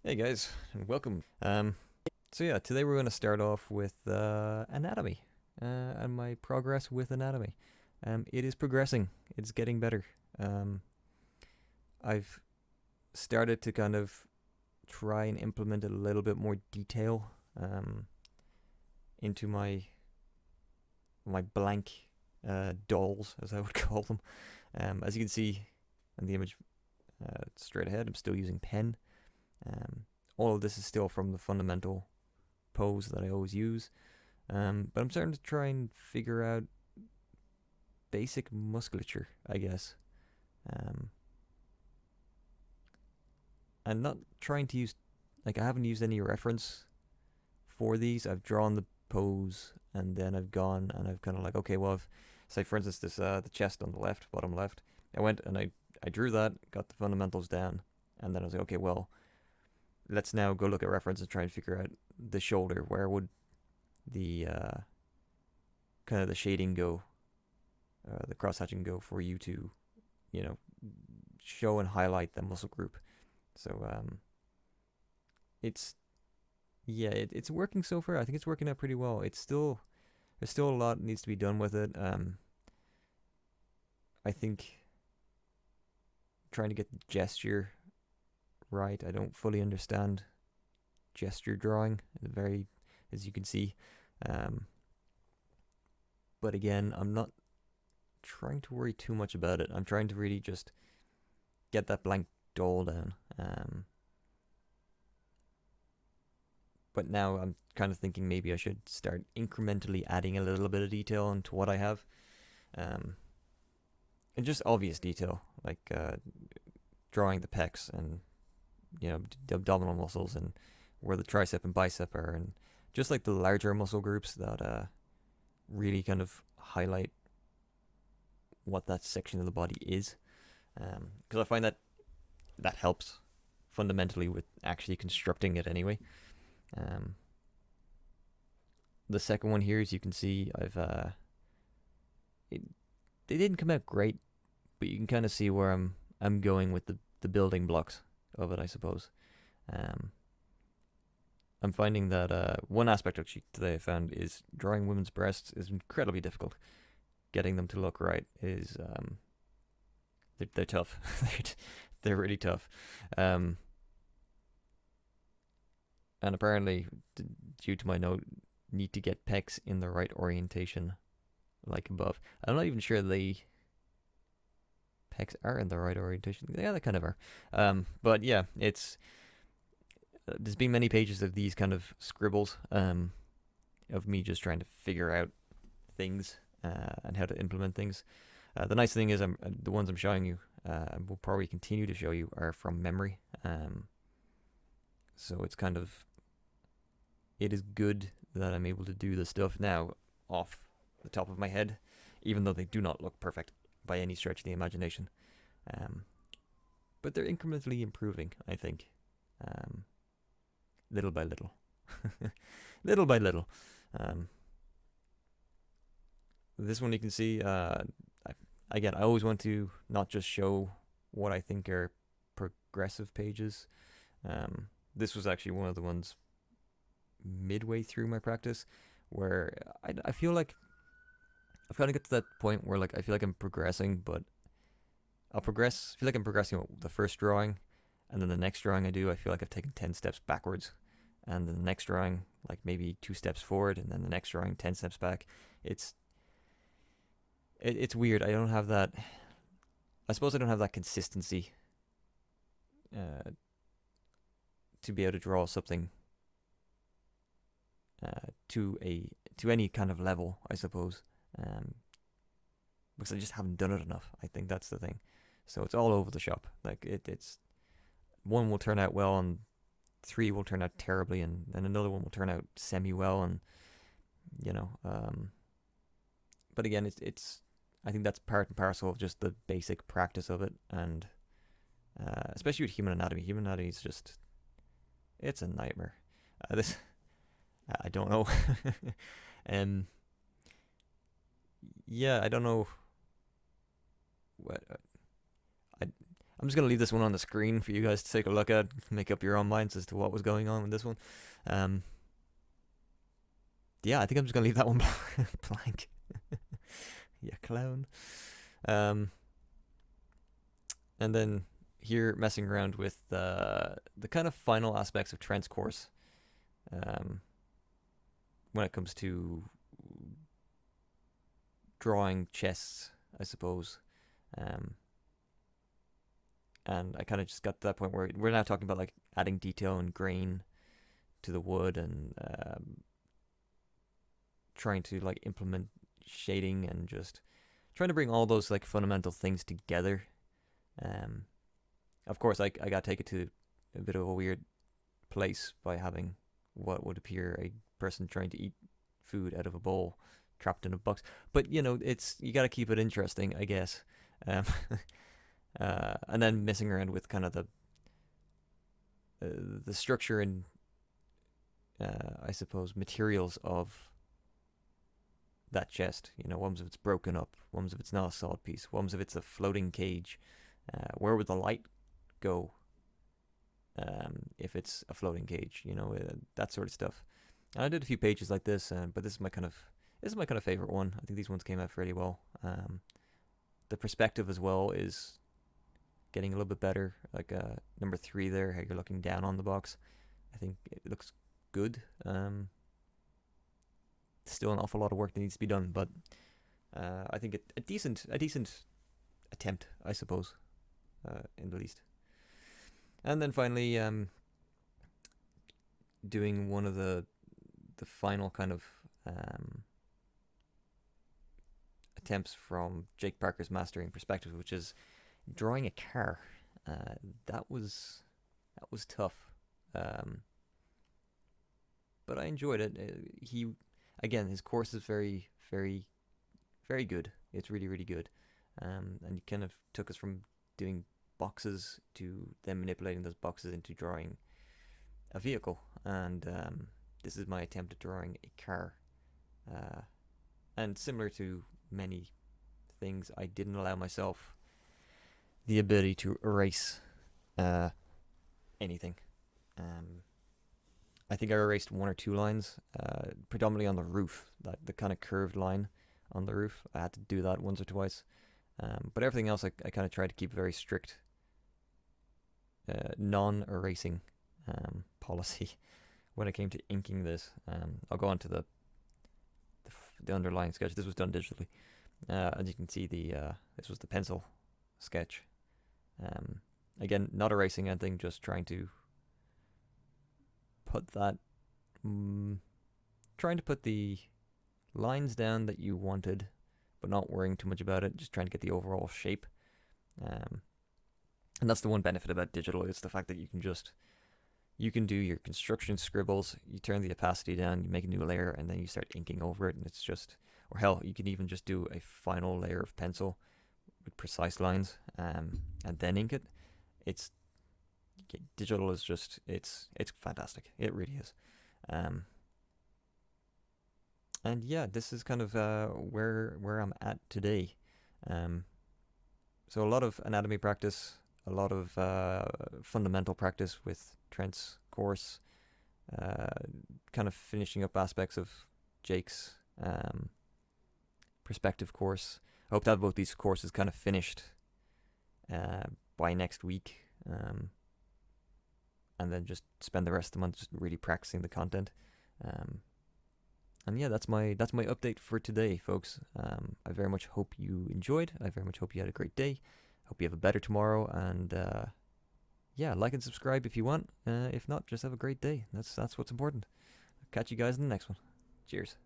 Hey guys, and welcome. So yeah, today we're going to start off with anatomy and my progress with anatomy. It is progressing. It's getting better. Um, I've started to kind of try and implement a little bit more detail into my blank dolls, as I would call them. As you can see in the image straight ahead, I'm still using pen. Um, all of this is still from the fundamental pose that I always use, but I'm starting to try and figure out basic musculature, I guess. Um, I'm not trying to use, like, I haven't used any reference for these. I've drawn the pose and then I've gone and I've kind of like, okay, well, say for instance, this the chest on the left, bottom left. I went and I drew that, got the fundamentals down, and then I was like, okay, well, let's now go look at reference and try and figure out the shoulder. Where would the kind of the shading go, the cross hatching go for you to, you know, show and highlight the muscle group. So it's it's working so far. I think it's working out pretty well. It's still there's still a lot that needs to be done with it. I think trying to get the gesture right. I don't fully understand gesture drawing. Very, as you can see. Um, but again, I'm not trying to worry too much about it. I'm trying to really just get that blank doll down. But now I'm kind of thinking maybe I should start incrementally adding a little bit of detail into what I have. And just obvious detail, like drawing the pecs and, the abdominal muscles and where the tricep and bicep are, and just like the larger muscle groups that really kind of highlight what that section of the body is. Because I find that helps fundamentally with actually constructing it anyway. The second one here, as you can see, they didn't come out great, but you can kind of see where I'm going with the building blocks of it, I suppose. I'm finding that one aspect actually today I found is drawing women's breasts is incredibly difficult. Getting them to look right is they're tough. They're really tough. And apparently, due to my note, need to get pecs in the right orientation, like above. I'm not even sure the pecs are in the right orientation. Yeah, they kind of are. But yeah, it's there's been many pages of these kind of scribbles of me just trying to figure out things and how to implement things. The nice thing is, the ones I'm showing you, and will probably continue to show you, are from memory. So it's kind of, it is good that I'm able to do the stuff now off the top of my head, even though they do not look perfect by any stretch of the imagination. But they're incrementally improving, I think, little by little. Little by little. This one you can see, again, I always want to not just show what I think are progressive pages. This was actually one of the ones midway through my practice where I feel like I've kind of got to that point where, like, I feel like I'm progressing, but feel like I'm progressing with the first drawing, and then the next drawing I do, I feel like I've taken 10 steps backwards, and then the next drawing, like maybe 2 steps forward, and then the next drawing 10 steps back. It's weird. I don't have that. I suppose I don't have that consistency to be able to draw something to any kind of level, I suppose, because I just haven't done it enough. I think that's the thing. So it's all over the shop. Like it's one will turn out well, and 3 will turn out terribly, and then another one will turn out semi well, and But again, it's I think that's part and parcel of just the basic practice of it, and especially with human anatomy. Human anatomy is just, it's a nightmare. This I don't know. Yeah, I don't know what I I'm just gonna leave this one on the screen for you guys to take a look at, make up your own minds as to what was going on with this one. Um, yeah, I think I'm just gonna leave that one blank. Yeah, clown. Um, and then here messing around with the kind of final aspects of Trent's course. When it comes to drawing chests, I suppose. And I kind of just got to that point where we're now talking about like adding detail and grain to the wood, and trying to like implement shading and just trying to bring all those like fundamental things together. Of course, I got to take it to a bit of a weird place by having what would appear a person trying to eat food out of a bowl trapped in a box. But you know, you got to keep it interesting, I guess. And then messing around with kind of the structure and I suppose materials of that chest. You know, one's if it's broken up, one's if it's not a solid piece, one's if it's a floating cage. Where would the light go if it's a floating cage? You know, that sort of stuff. And I did a few pages like this, but this is my kind of favorite one. I think these ones came out fairly well. The perspective as well is getting a little bit better. Like number 3 there, how you're looking down on the box. I think it looks good. Still an awful lot of work that needs to be done, but I think a decent attempt, I suppose, in the least. And then finally, doing one of the final kind of attempts from Jake Parker's Mastering Perspective, which is drawing a car. That was tough, but I enjoyed it. His course is very, very, very good. It's really, really good, and he kind of took us from doing boxes to then manipulating those boxes into drawing a vehicle. And this is my attempt at drawing a car. And similar to many things, I didn't allow myself the ability to erase anything. I think I erased 1 or 2 lines, predominantly on the roof, the kind of curved line on the roof. I had to do that once or twice. But everything else, I kind of tried to keep very strict non-erasing policy when it came to inking this. I'll go on to the underlying sketch. This was done digitally. As you can see, this was the pencil sketch. Again, not erasing anything, just trying to put the lines down that you wanted, but not worrying too much about it, just trying to get the overall shape. And that's the one benefit about digital, is the fact that you can do your construction scribbles, you turn the opacity down, you make a new layer, and then you start inking over it, and it's just, or hell, you can even just do a final layer of pencil with precise lines, and then ink it. Digital is just, it's fantastic. It really is. And yeah, this is kind of where I'm at today. So a lot of anatomy practice, a lot of fundamental practice with Trent's course, kind of finishing up aspects of Jake's perspective course. I hope to have both these courses kind of finished by next week, and then just spend the rest of the month just really practicing the content. And yeah, that's my update for today, folks. I very much hope you enjoyed. I very much hope you had a great day. Hope you have a better tomorrow. And yeah, like and subscribe if you want. If not, just have a great day. That's what's important. Catch you guys in the next one. Cheers.